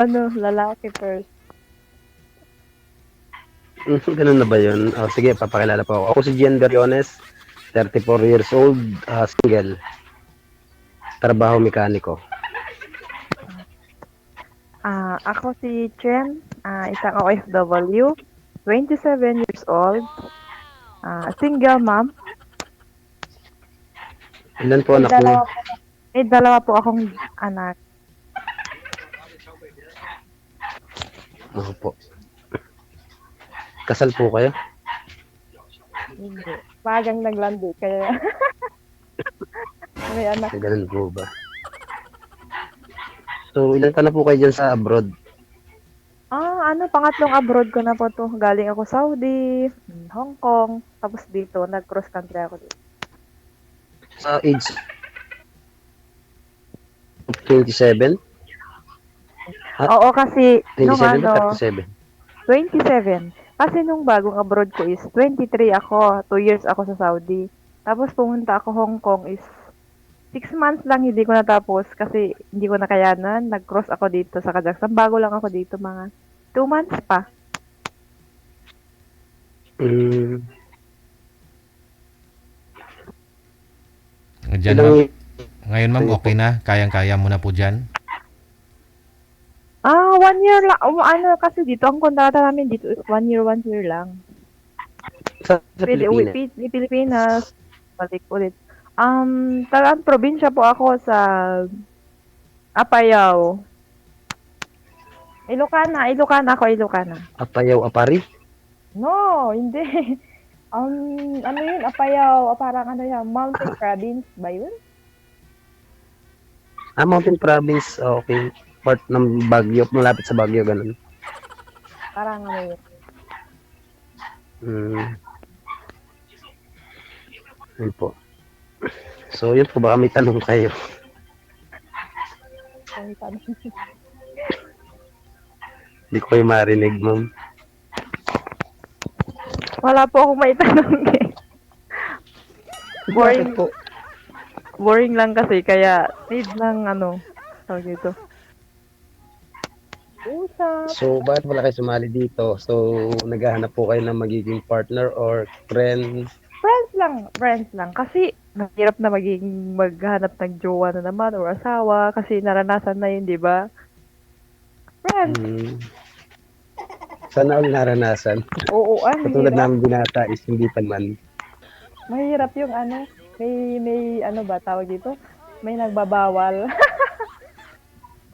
Ano, lalaki first. Ganun na ba yun? Sige, papakilala po ako. Ako si Gian Beriones, 34 years old, single, trabaho mekaniko. Ako si Chen, isang OFW, 27 years old, single mom. Ilan po May anak niyo? dalawa po, may dalawa po akong anak. Ako po. Kasal po kayo? Hindi. Magang naglandi, kaya may anak. Ganun po ba? So, ilan ka na po kayo dyan sa abroad? Pangatlong abroad ko na po to. Galing ako Saudi, Hong Kong, tapos dito, nag-cross country ako dito. Sa age of 27? Oo, kasi nung 27 ba 37? 27. Kasi nung bagong abroad ko is 23 ako. 2 years ako sa Saudi. Tapos pumunta ako Hong Kong is 6 months lang hindi ko natapos kasi hindi ko nakayanan. Nag-cross ako dito sa Kazakhstan. Bago lang ako dito mga 2 months pa. Mm, Diyan, ma'am. ilang Ngayon, ma'am, okay na? Kayang-kaya mo na po dyan? 1 year lang. Kasi dito, ang kontrata namin dito is 1 year lang. sa Pwede uwi Pilipinas? Pilipinas. Balik ulit. Tagang probinsya po ako sa Apayao. Ilocana ako, Ilocana. Apayaw, Apari? No, hindi. Ano yun, Apayao, parang ano yan, Mountain Province ba yun? Mountain Province. Okay. Part ng Baguio. Malapit sa Baguio, ganun. Parang ano yun. Mm, yun po. So, yun po. Baka may tanong kayo. Kung saan. Hindi ko kayo marinig, ma'am. Wala po akong maitanong eh. Bakit po? Boring lang kasi, kaya need ng tawag dito. Usap. So, bakit wala kayo sumali dito? So, naghahanap po kayo ng magiging partner or friend? Friends lang. Kasi, mahirap na maghanap ng jowa na naman or asawa kasi naranasan na yun, di ba? Friends. Hmm. Sana all naranasan. Oo, Katulad hirap. namin binata is hindi pa man. Mahirap yung may tawag dito? May nagbabawal.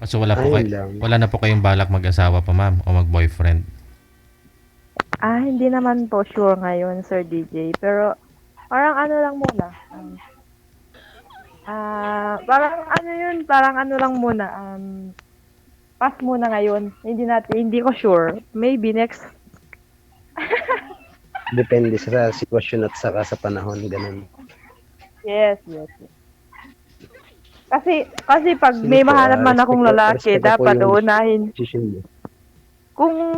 So, wala Ayun lang. wala na po kayong balak mag-asawa pa, ma'am, o mag-boyfriend? Hindi naman po sure ngayon, Sir DJ. Pero, parang ano lang muna. Parang ano lang muna. Pass muna ngayon. Hindi ko sure. Maybe next. Depende sa sitwasyon at saka sa panahon. Ganun. Yes. Kasi pag Sige may po, mahanap man akong lalaki, respeto po dapat yung uunahin. decision mo.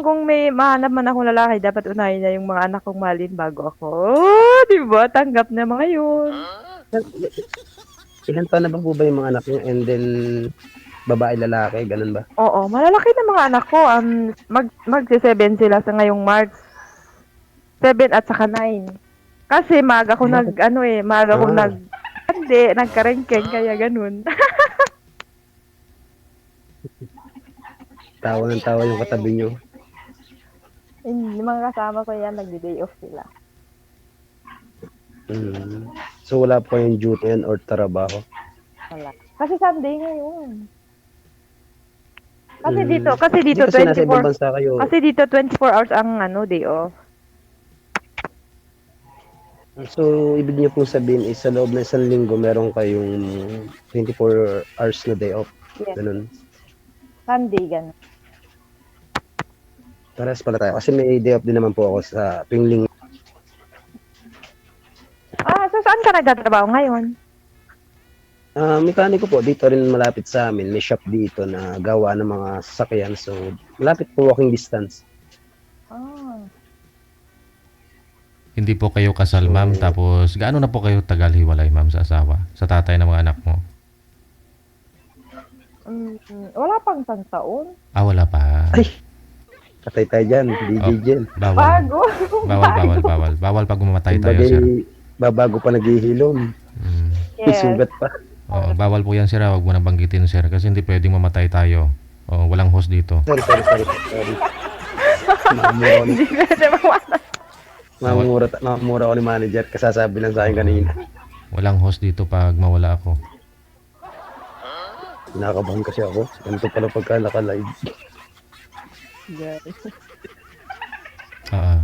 Kung may mahanap man akong lalaki, dapat unahin na yung mga anak kong mahalin bago ako. Oh, di ba? Tanggap na mga yun. Ilan taon na ba po ba yung mga anak niyo? And then, babae, lalaki, ganun ba? Oo, malalaki na mga anak ko. Magsi-7 sila sa ngayong March. 7 at saka 9. Kasi maaga ko nagkarengkeng, kaya ganun. Tawa ng tawa yung katabi niyo. Yung mga kasama ko yan, nagdi-day off sila. So, wala po yung duty yan or trabaho? Wala. Kasi Sunday ngayon. Kasi dito Hindi kasi nasa ibang 24. bansa kayo. Kasi dito 24 hours ang day off. So, ibig niyo pong sabihin is sa loob ng isang linggo, meron kayong 24 hours na day off. Yes. Ganun. Sunday, ganun. Parehas pala tayo. Kasi may day off din naman po ako sa tuwing linggo. So saan ka nagtatrabaho ngayon? Mekaniko po, dito rin malapit sa amin. May shop dito na gawa ng mga sasakyan. So, malapit po walking distance. Hindi po kayo kasal, ma'am. Tapos, gaano na po kayo tagal hiwalay, ma'am, sa asawa? Sa tatay ng mga anak mo? Wala pang isang taon. Wala pa. Ay! Patay tayo dyan, DJ Oh, Jen. bawal. Bago. Bawal. Bawal pag mamatay tayo, Kumbagay, sir. babago pa naghihilom. Mm. May Yes. sugat pa. Oo, bawal po yan, sir. Huwag mo nang banggitin, sir. Kasi hindi pwedeng mamatay tayo. Oo, walang host dito. Sorry. Mamura ako ni, Hindi pwede mawala. mamura ako ni manager. Kasasabi lang sa akin kanina. Walang host dito pag mawala ako. Kinakabahan kasi ako. Ganito pala pagka naka-live. Yes. Oo.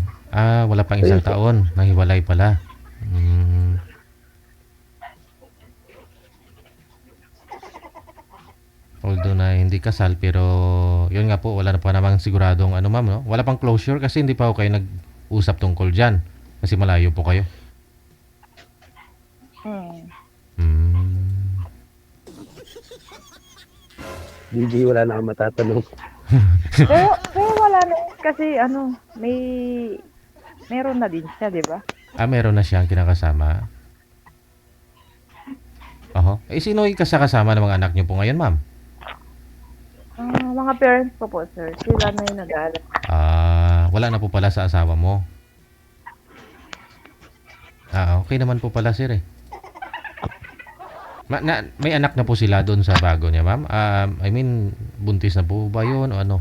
Wala pang isang taon. Nahiwalay pala. Mm. Although na hindi kasal, pero yun nga po, wala na pa namang siguradong ano, ma'am, no? Wala pang closure kasi hindi pa ako kayo nag-usap tungkol dyan. Kasi malayo po kayo. Hmm. Mm. DJ, wala na akong matatanong. Pero wala na yun kasi meron na din siya, di ba? Meron na siyang kinakasama. Oho. Sino yung kasama ng mga anak niyo po ngayon, ma'am? Mga parents ko po, sir. Sila na yung nag-aaral. Wala na po pala sa asawa mo. Okay naman po pala, sir, eh. May anak na po sila doon sa bago niya, ma'am? I mean, buntis na po ba yun o ano?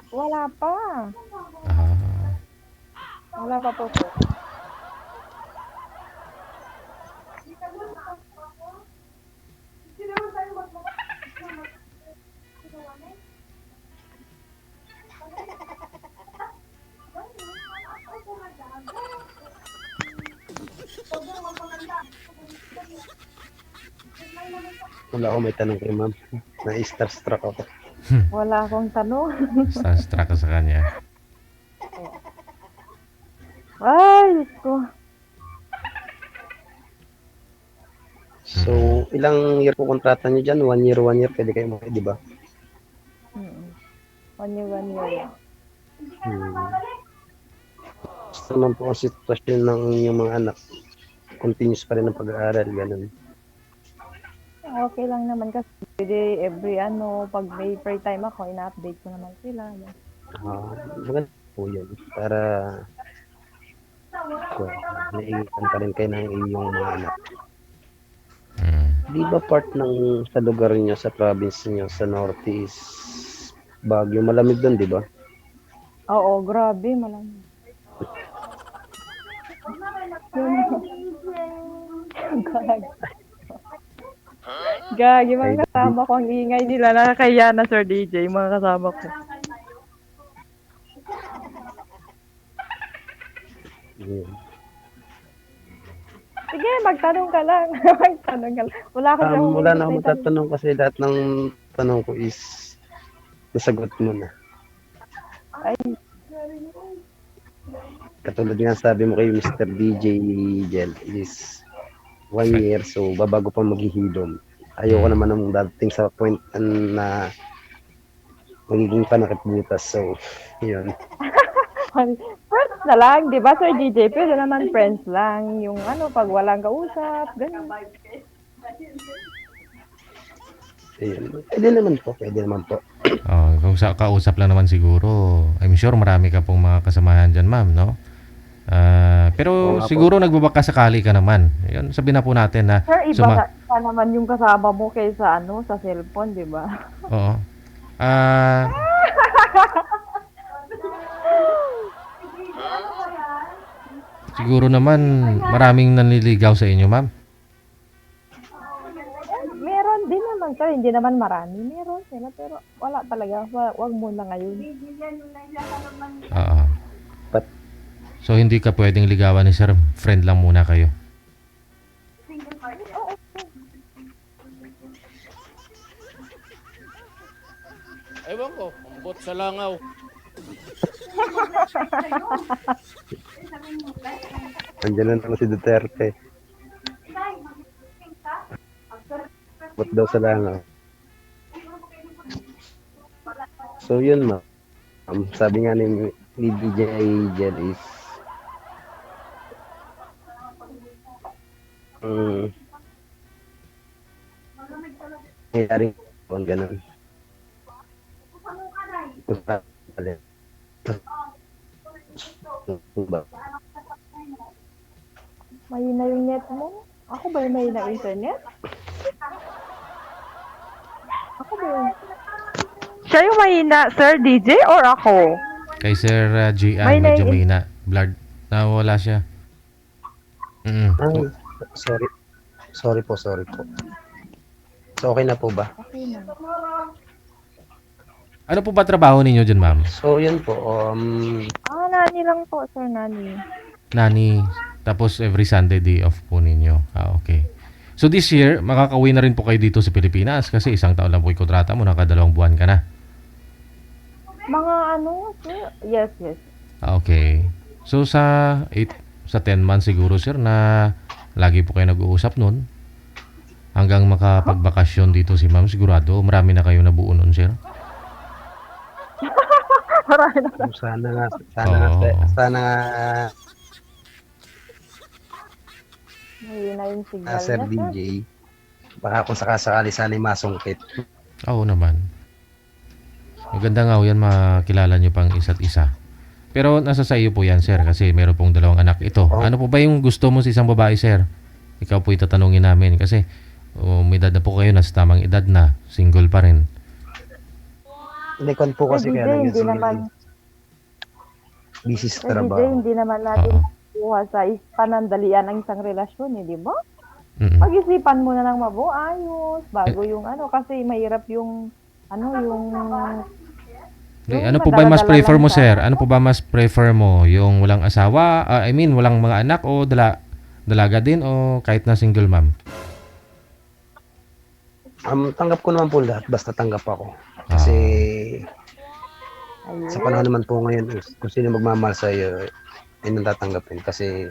Wala pa. Ah, Wala pa po, sir. Wala ako may tanong kay ma'am. Na-starstruck ako. Wala akong tanong. starstruck ka sa kanya. Ay, Diyos ko. So, ilang year po kontrata niyo dyan? 1 year, pwede kayo makita, di ba? Mm. 1 year. Gusto naman po ang sitwasyon ng inyong mga anak. Continuous pa rin ang pag-aaral, ganun. Okay lang naman kasi pwede pag may free time ako, ina-update ko naman sila. Maganda po yun. Para naiipan pa rin kayo ng iyong mga anak. Di ba part ng sa lugar niyo, sa province niyo, sa Northeast, Baguio, malamig doon, di ba? Oo, grabe, malamig. Gagi, mga kasama ko ang ingay nila. Nakakaya na, Sir DJ, mga kasama ko. Yeah. Sige, magtanong ka lang. Magtanong ka lang. Wala kasi akong Wala na inisip akong na itanong. matatanong kasi lahat ng tanong ko is nasagot mo na. Ay, Katulad nga sabi mo kay Mr. DJ Gel is 1 year, so babago pa maghihilom. Ayoko naman nang dating sa point na magiging panakit butas. So, yun. friends na lang, di ba, Sir DJ? Pwede naman friends lang. Yung pag walang kausap, ganun. Ayun. Pwede naman po. Kung kausap lang naman siguro, I'm sure marami ka pong mga kasamahan dyan, ma'am, no? Pero Oo nga po. siguro nagbabaka sakali ka naman. Yun, sabihin na po natin na Sir, iba ka naman yung kasama mo kaysa sa cellphone, di ba? Oo. Siguro naman maraming nanliligaw sa inyo, ma'am. Meron din naman, sir. Hindi naman marami. Meron sila, pero wala talaga. Wag muna ngayon. Oo. But, So hindi ka pwedeng ligawan ni sir, friend lang muna kayo. Ewan ko, ambot sa langaw. andyan na naman si Duterte. Ba't daw sa langaw? So, yun, ma'am. Sabi nga ni DJ Gel is nangyayari kung ganun. Ba? Mahina yung net mo? Ako ba yung mahina internet? Ako ba yung... Siya yung mahina, Sir DJ, or ako? Kay Sir Gian, May medyo nai- mahina. Blurred. Nawala siya. Ay, sorry. Sorry po. So, okay na po ba? Okay na. Ano po ba trabaho ninyo dyan, ma'am? So, yun po. Nani lang po, Sir Nani. Nani. Tapos every Sunday day off po ninyo. Okay. So this year, makakauwi na rin po kayo dito sa Pilipinas kasi isang taon lang po yung kontrata mo, nakadalawang buwan ka na. Mga ano, Sir? Yes. Okay. So sa 10 months siguro, sir, na lagi po kayo nag-uusap nun. Hanggang makapagbakasyon dito si ma'am, sigurado marami na kayo nabuo nun, sir. Marami na. Sana nga, Mahina yung signal Sir niya, Sir. DJ, baka kung sakasakali sana yung masungkit. Oo naman. Maganda nga ho yan, makilala nyo pang isa't isa. Pero nasa sa iyo po yan, sir, kasi meron pong dalawang anak. Ito, Oh. ano po ba yung gusto mo sa isang babae, sir? Ikaw po itatanungin namin kasi may edad na po kayo, nasa tamang edad na, single pa rin. Hindi kon po kasi Sir kaya DJ, lang hindi naman, busy sa Sir DJ, trabaho. hindi naman natin Oo. kuha sa panandalian ng isang relasyon, di ba? Mm-mm. Pag-isipan mo na ng ayos, bago yung ano, kasi mahirap yung, Hindi, yung ano po ba mas madala-dala prefer lang mo, sa- sir? Ano po ba mas prefer mo? Yung walang asawa? Walang mga anak o dalaga din o kahit na single ma'am? Tanggap ko naman po lahat, basta tanggap ako. Kasi ayun. sa panahon naman po ngayon, kung sino magmamahal sa iyo, ay natatanggapin. Kasi,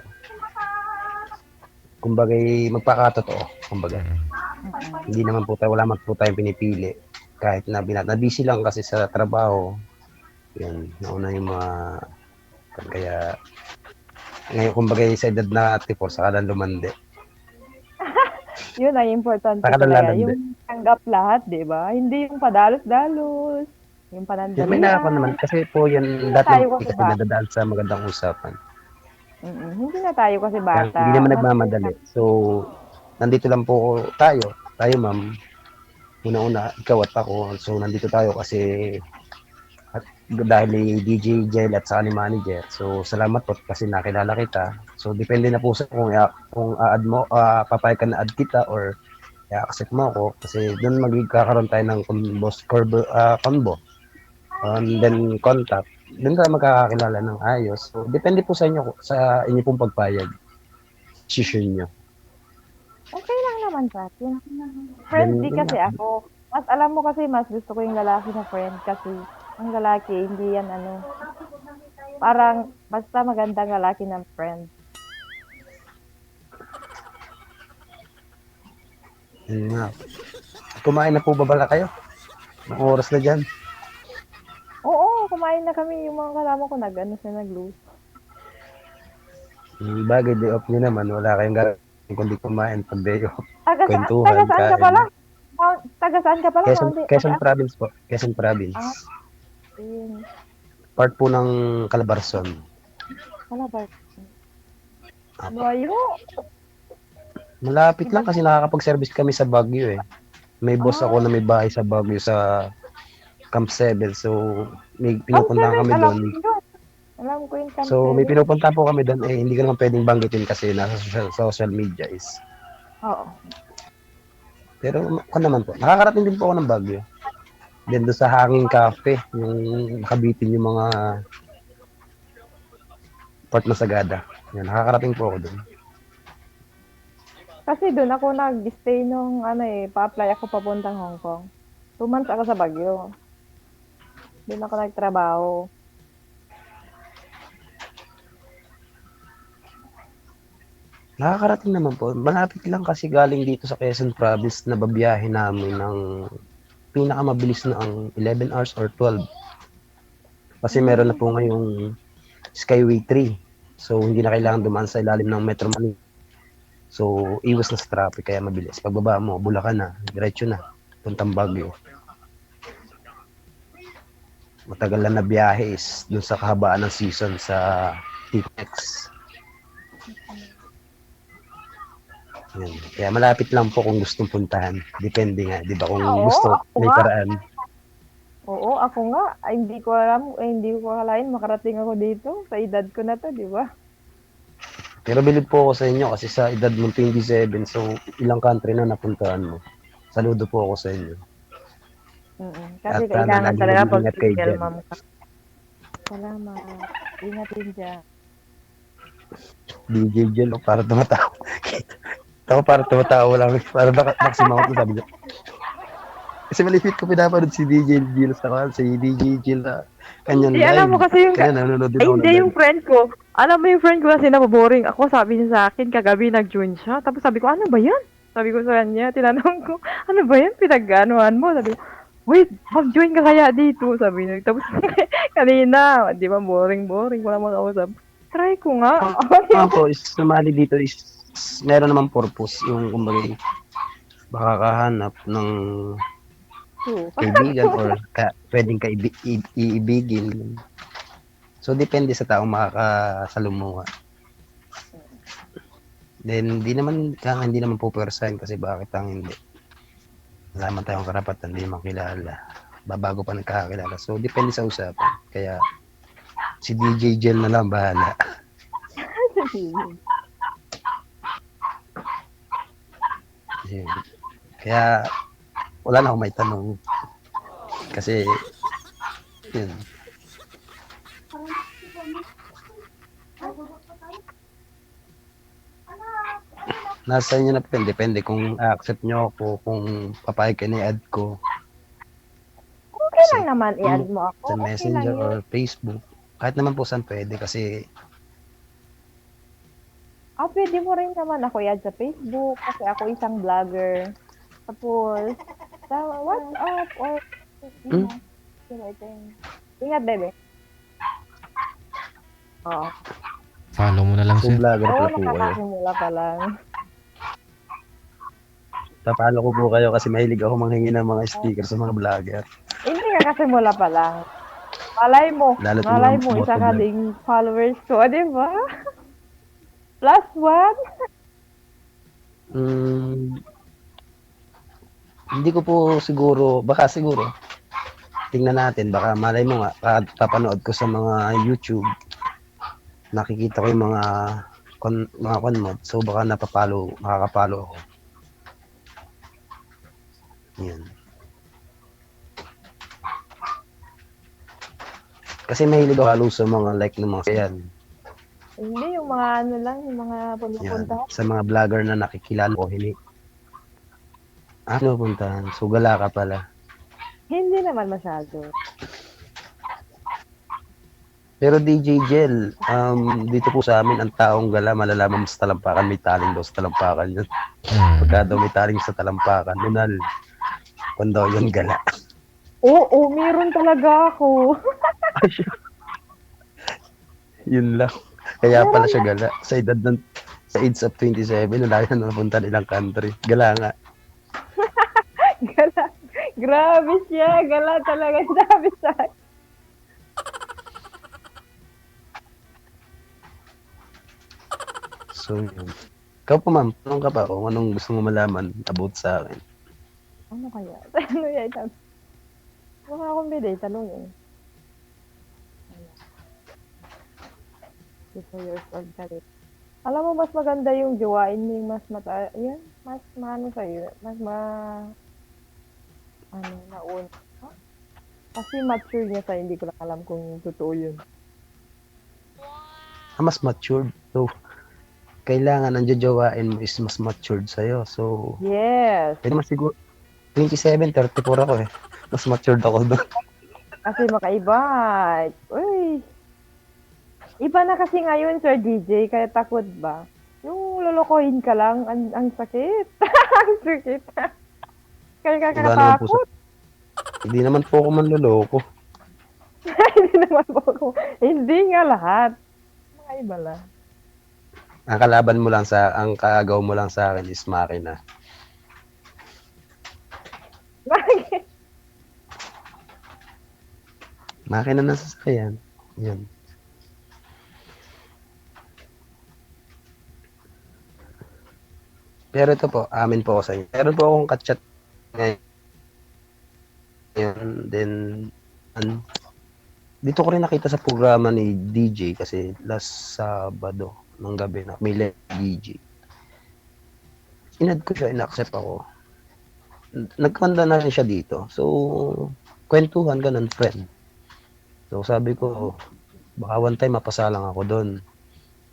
kumbagay, magpakatotoo. Kumbaga, hindi naman po tayo, wala man po tayong pinipili. Kahit na busy lang kasi sa trabaho. Yan, nauna yung mga, kaya, ngayon, kumbaga, sa edad na 34, saka lang lumande. Yun ay importante Saka talaga. nalalandi. Yung tanggap lahat, di ba? Hindi yung padalos-dalos. Yung Yan, may nakakon naman. panandalian. Kasi po yan, lahat Tayo naman kasi kasi bata. nadadaan sa magandang usapan. Hindi na tayo kasi Kaya bata. hindi naman nagmamadali. So, nandito lang po tayo. Tayo, ma'am. Una-una, ikaw at ako. So, nandito tayo kasi dahil ni DJ Jel at sa ni manager. So, salamat po kasi nakilala kita. So, depende na po sa kung add mo, papayag ka na add kita or i-accept mo ako. Kasi doon magkakaroon tayo ng combo. And then contact. Doon tayo magkakakilala ng ayos. So, depende po sa inyo pong pagpayag. Decision nyo. Okay lang naman sa akin. Friendly Then, kasi ako. Mas alam mo kasi mas gusto ko yung lalaki na friend kasi ang lalaki hindi yan parang basta magandang lalaki ng friend. Yun nga. Kumain na po ba bala kayo? Ang oras na dyan. Oo, kumain na kami yung mga kasama ko nag-loose. Bagay day off nyo naman. Wala kayong gagawin kundi kumain pag day off. Taga Kwentuhan, saan ka kain. pala? Taga saan ka pala? Quezon Province po. Quezon Province. Ah. Ayun. Part po ng Calabarzon. Wala ba? Layo. Malapit lang kasi nakakapag-service kami sa Baguio eh. May boss ako na may bahay sa Baguio sa Camp 7. So, may pinupuntahan kami doon. Alam ko yung Camp So, may 7. pinupuntahan po kami doon. Eh, hindi ko naman pwedeng banggitin kasi nasa social media is. Oo. Pero, ako naman po. Nakakarating din po ako ng Baguio. Then, doon sa Hanging Cafe, yung nakabitin yung mga Port Masagada. Yan, nakakarating po ako doon. Kasi doon ako nag-stay nung pa-apply ako papuntang Hong Kong. 2 months ako sa Baguio. Doon ako nagtrabaho. Nakakarating naman po. Malapit lang kasi galing dito sa Quezon Province na babiyahe namin ng pinakamabilis na ang 11 hours or 12. Kasi meron na po ngayong Skyway 3. So, hindi na kailangan dumaan sa ilalim ng Metro Manila. So, iwas na sa traffic kaya mabilis. Pagbaba mo, Bulacan na, diretso na. puntang Baguio. Matagal na biyahe is dun sa kahabaan ng season sa TX. Yan. Kaya malapit lang po kung gustong puntahan. Depende nga, di ba? Kung Oo, gusto, ako may nga. paraan. Oo, ako nga. Ay, hindi ko alam, hindi ko akalain makarating ako dito. Sa edad ko na to, di ba? Pero bilib po ako sa inyo kasi sa edad mo 27, so ilang country na napuntahan mo. Saludo po ako sa inyo. Kasi At kailangan lagi talaga pag mag-ingat kayo single dyan. mom ka. Salamat. Ingat din dyan. DJ Jel, para tumatawa. Ako para tumatawa lang. Para maksimaw ko sabi niya. Kasi malipit ko pinapanood si DJ Jel sa si DJ Jel na kanyang Hindi, live. alam mo kasi yung... Kaya nanonood din Ay, ako hindi ng yung live. friend ko. Alam mo yung friend ko kasi naboboring ako. Sabi niya sa akin, kagabi nag-join siya. Tapos sabi ko, ano ba yan? Sabi ko sa kanya, tinanong ko, ano ba yan? Pinag-anuhan mo? Sabi ko, wait, mag-join ka kaya dito? Sabi niya. Tapos kanina, di ba, boring, wala makausap. Try ko nga. Ako, is sumali dito is meron naman purpose yung kumbaga baka kahanap ng kaibigan or pwedeng iibigin. So, depende sa taong makakasalumuha. Then, hindi naman po persahin kasi bakit ang hindi. Wala naman tayong karapatan, hindi naman kilala. Babago pa nagkakakilala. So, depende sa usapan. Kaya, si DJ Jel na lang bahala. Yun. Kaya, wala na akong may tanong. Kasi, yun. Nasa inyo na po, depende kung accept nyo ako, kung papayag kayo na i-add ko Okay lang naman, i-add mo ako. sa Okay lang Messenger yun. or Facebook. Kahit naman po saan pwede kasi Pwede mo rin naman ako i-add sa Facebook kasi ako isang vlogger. Tapos, sa WhatsApp or... Ingat, bebe. Oo. Follow mo na lang, so sir. vlogger Oo, po po kayo. nakakasimula pa lang. Tapalo ko po kayo kasi mahilig ako manghingi ng mga sticker sa mga vlogger. Hindi ka kasi mula pa lang. Malay mo, Lalo sa mga isa ka motovlog. ding followers ko, di ba? Plus one? Hindi ko po siguro, baka siguro, tingnan natin, baka malay mo nga, papanood ko sa mga YouTube, nakikita ko yung mga conmod, so baka makakapalo ako. Yan. Kasi mahilig ako halo sa mga like ng mga yan. Hindi, yung mga ano lang, yung mga Yan. pumupunta. Sa mga vlogger na nakikilala ko, hindi. Ano puntahan? So, gala ka pala. Hindi naman masyado. Pero DJ Jel, dito po sa amin, ang taong gala, malalaman mo sa talampakan, may taling daw sa talampakan yun. Pagka daw may taling sa talampakan, lunal. Kung daw yun gala. Oo, meron talaga ako. Yun lang. Kaya pala siya gala. Sa age of 27, wala na napunta nilang country. Gala nga. Gala. Grabe siya. Gala talaga. Sabi sa akin. So, yun. Ikaw pa ma'am, tanong ka pa kung anong gusto mo malaman about sa akin. Ano kaya? Ano yan? Baka akong bide, tanongin. 2 years old ka rin. Alam mo, mas maganda yung jowain mo yung mas yan, mas maano sa'yo, mas naun. Huh? Kasi mature niya sa'yo, hindi ko lang alam kung totoo yun. Mas matured. So, kailangan ang jajawain mo is mas matured sa'yo. So, Yes! pwede mas siguro, 27, 34 ako eh. Mas matured ako doon. Kasi makaiba. Uy! Iba na kasi ngayon, Sir DJ, kaya takot ba? Yung lolokohin ka lang, ang sakit. Ang sakit. Kaya Iba naman po kakatakot. Hindi naman po ako manloloko. Hindi naman po ako. Hindi nga lahat. Mga iba lang. Ang kaagaw mo lang sa akin is makina. Makina ng sasakyan. Yan. Pero ito po, amin po ako sa inyo. Meron po akong kachat ngayon. Then, an, dito ko rin nakita sa programa ni DJ kasi last Sabado ng gabi na may live DJ. Inad ko siya, in-accept ako. Nagkanda na rin siya dito. So, kwentuhan, ganun, friend. So, sabi ko, baka one time mapasalang ako doon.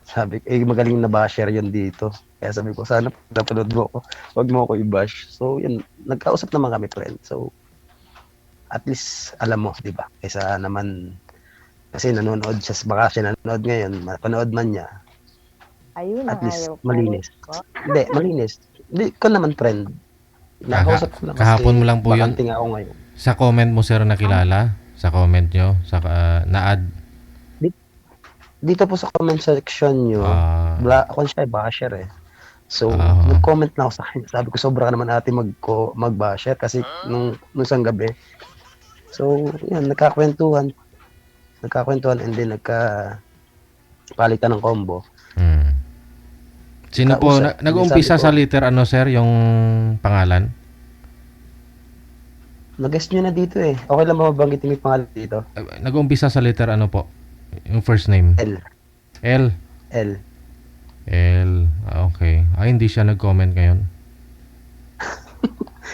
Sabi ko, magaling na basher yun dito. Kaya sabi ko, sana napanood mo ako. Huwag mo ako i-bash. So, yun, nagkausap naman kami, friend. So, at least, alam mo, di ba? Kaysa naman, kasi nanonood siya, baka siya nanonood ngayon, mapanood man niya, Ayun at ang least, ayaw ko. malinis. Hindi, malinis. Hindi, ko naman, friend. Nakausap ko lang kasi, Kahapon mo lang po yun? bakanting ako ngayon. Sa comment mo, sir, nakilala? Sa comment nyo? Sa na-add? Dito po sa comment section nyo, Ah, ako siya, basher eh. So, Ah. nag-comment na ako sa kanya. Sabi ko, sobra ka naman ate mag-basher kasi nung isang gabi. So, yan, nagkakwentuhan and then palitan ng combo. Sino po, Kausap. nag-umpisa Sabi ko, sa letter ano, sir, yung pangalan? nag-guess nyo na dito eh. Okay lang ba mabanggitin yung pangalan dito? Nag-umpisa sa letter ano po? Yung first name? L. L. L. Okay. Hindi siya nag-comment ngayon.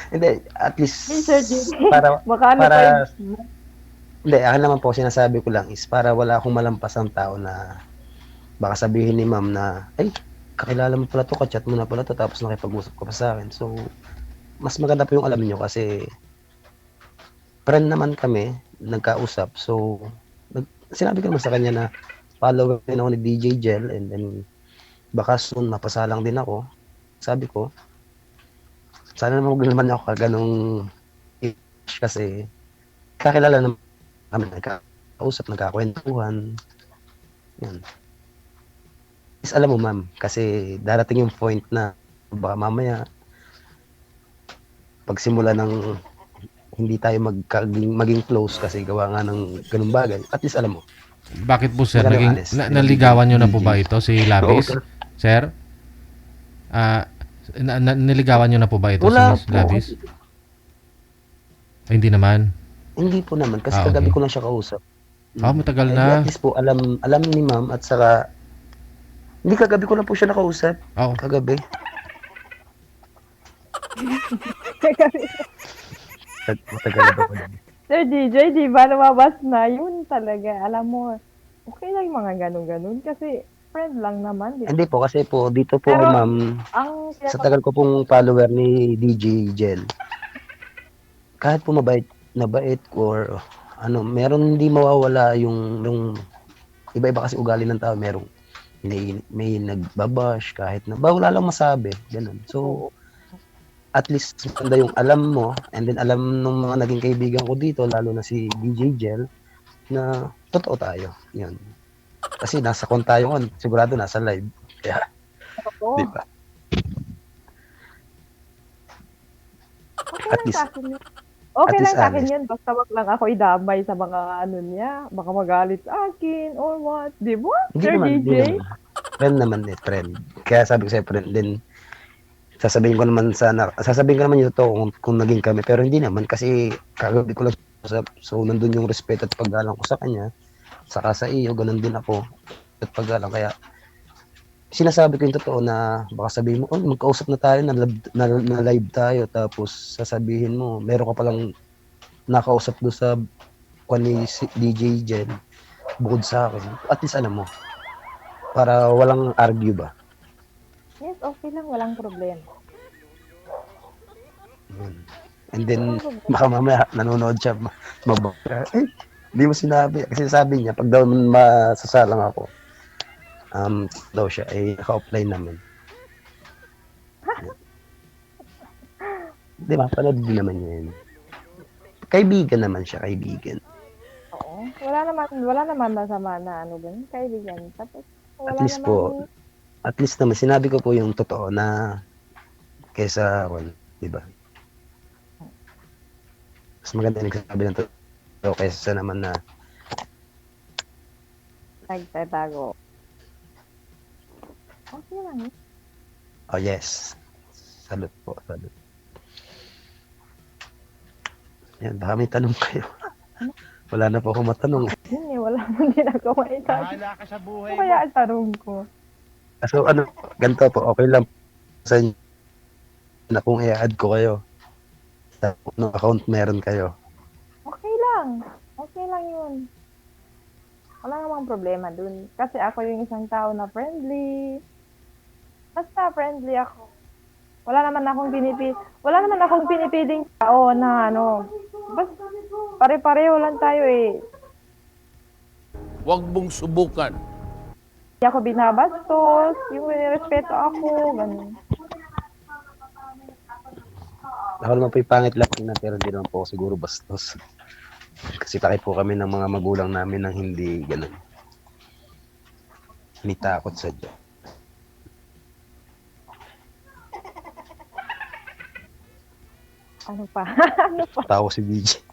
Hindi, at least, Hey, Sir DJ. para, Baka ano para, pa yun? hindi, akin naman po, sinasabi ko lang is para wala akong malampasang tao na baka sabihin ni ma'am na, ay, kakilala mo pala to, kachat mo na pala to, tapos nakipag-usap ka pa sa akin. So, mas maganda po yung alam nyo kasi friend naman kami, nagkausap. So, sinabi ko naman sa kanya na follower din ako ni DJ Gel and then baka soon mapasalang din ako. Sabi ko, sana naman huwag naman ako kaganong kasi kakilala naman kami, nagkausap, nagkakwentuhan. Yan. Is alam mo ma'am, kasi darating yung point na baka mamaya pagsimula ng hindi tayo maging close kasi gawa nga ng ganung bagay. At least alam mo. Bakit po, sir? Magandang Naging, honest. naligawan nyo na po ba ito, si Labis? Oo. Sir? Niligawan nyo na po ba ito, Wala si Miss po. Labis? Ay, hindi naman. Hindi po naman kasi Okay. kagabi ko lang siya kausap. Matagal Eh, na. at least po alam ni ma'am at saka hindi kagabi ko lang po siya nakausap. Oh, Kagabi. Matagal na po. Sir DJ, di ba lumabas na? Yun talaga. Alam mo, okay lang yung mga ganun-ganun kasi friend lang naman. Di ba? Hindi po kasi po dito po Pero, ma'am Ang sa tagal ko pong follower ni DJ Gel. Kahit po mabait or ano, meron hindi mawawala yung iba-iba kasi ugali ng tao, merong may nagbabash kahit na wala lang masabi, ganun. So at least maganda yung alam mo and then alam ng mga naging kaibigan ko dito lalo na si DJ Gel na totoo tayo. Yan. Kasi nasa kon tayo on, sigurado nasa live. Kaya, Oo. di ba? Okay At lang least- sa akin yun. Okay at lang least sa akin honest. yun. Basta wag lang ako idamay sa mga ano niya. Baka magalit sa akin or what. Di ba, Sir Hindi DJ? naman. Friend naman eh, friend. Kaya sabi ko sa'yo, friend din. Sasabihin ko naman yung totoo kung naging kami. Pero hindi naman kasi kagabi ko lang usap. So, nandun yung respeto at paggalang ko sa kanya. Saka sa iyo, ganun din ako. At paggalang. Kaya, sinasabi ko yung totoo na baka sabihin mo, oh, magkausap na tayo, na live tayo. Tapos, sasabihin mo, meron ka palang nakausap doon sa kwan ni DJ Jen bukod sa akin. At least alam mo, para walang argue ba. Yes, okay lang. Walang problema. And then, baka mamaya nanonood siya, eh, hindi mo sinabi. Kasi sabi niya, pag daw masasalang ako, daw siya, naka-offline naman. Di ba? Panood din naman niya yun. Kaibigan naman siya, kaibigan. Oo. Wala naman masama na ano dun. Kaibigan. Tapos, wala At least naman. po, at least naman, sinabi ko po yung totoo na kesa, di ba? Mas maganda yung nagsasabi ng totoo kaysa naman na Nagtatago. Okay lang eh. Oh, yes. Salute po, salute. Yan, baka may tanong kayo. Wala na po ako matanong. Yun eh, wala nang ginagawa itago. Bahala ka sa buhay Ano kaya ang tanong ko? So, ganito po, okay lang sa inyo na kung i-add ko kayo. Sa no account meron kayo. Okay lang. Okay lang yun. Wala namang problema dun. Kasi ako yung isang tao na friendly. Basta friendly ako. Wala naman akong pinipiling tao na ano. Basta pare-pareho lang tayo eh. Huwag mong subukan. Hindi ako binabastos. Yung respeto ako. Ganun. Ako naman po yung pangit lang tingnan pero hindi naman po ako siguro bastos. Kasi takip po kami ng mga magulang namin ng hindi ganun. Hindi takot sa Diyos. Ano pa? Ano pa? Tao si DJ.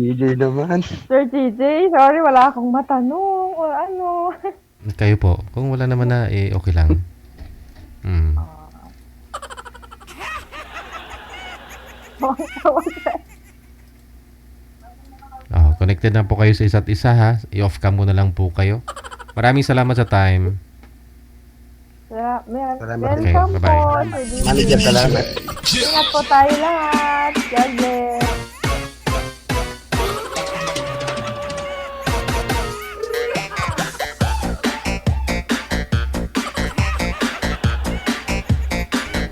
DJ naman. Sir TJ, sorry, wala akong matanong o ano. Kayo po, kung wala naman na, okay lang. Connected na po kayo sa isa't isa ha. I-off cam muna lang po kayo. Maraming salamat sa time. Salamat. Okay, Welcome bye-bye. po, Sir TJ. Manager, salamat. Ingat po tayo lahat. God bless.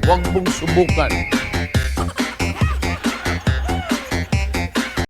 Huwag mong subukan.